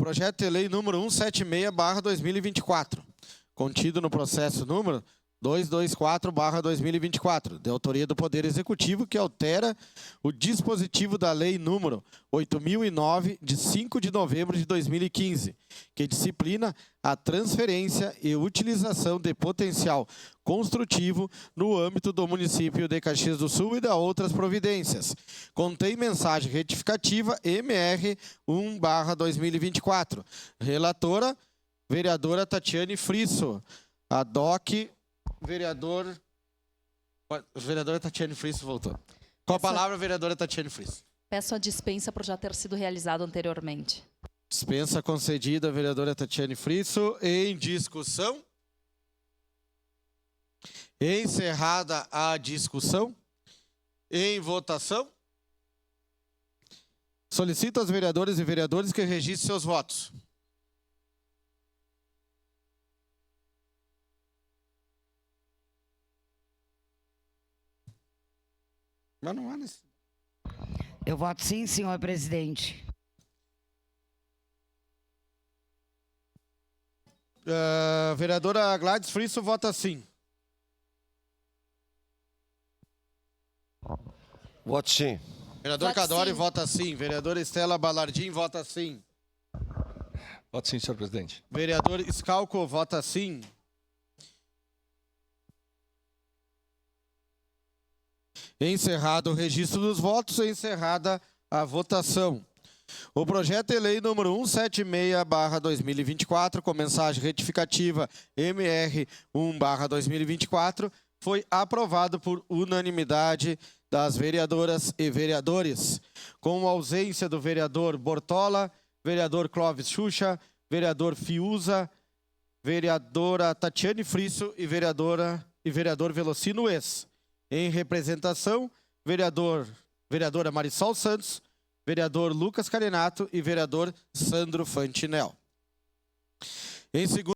projeto de lei número 176/2024, contido no processo número 224/2024, de autoria do Poder Executivo, que altera o dispositivo da Lei número 8.009, de 5 de novembro de 2015, que disciplina a transferência e utilização de potencial construtivo no âmbito do município de Caxias do Sul e de outras providências. Contém mensagem retificativa MR 1/2024. Relatora, vereadora Tatiane Frisso. ADOC, vereadora Tatiane Frisso voltou. Com a palavra, vereadora Tatiane Frisso. Peço a dispensa por já ter sido realizado anteriormente. Dispensa concedida, vereadora Tatiane Frisso. Em discussão. Encerrada a discussão. Em votação. Solicito aos vereadores e vereadores que registrem seus votos. Mas não há necessidade. Eu voto sim, senhor presidente. Vereadora Gladys Frisso vota sim. Voto sim. Vereador Voto Cadore sim. vota sim. Vereadora Estela Balardim vota sim. Voto sim, senhor presidente. Vereador Scalco vota sim. Encerrado o registro dos votos, encerrada a votação. O projeto de lei número 176/2024, com mensagem retificativa MR 1/2024, foi aprovado por unanimidade das vereadoras e vereadores, com ausência do vereador Bortola, vereador Clóvis Xuxa, vereador Fiuza, vereadora Tatiane Frisso e vereador Velocino Ex. Em representação, vereadora Marisol Santos, vereador Lucas Carenato e vereador Sandro Fantinel. Em segundo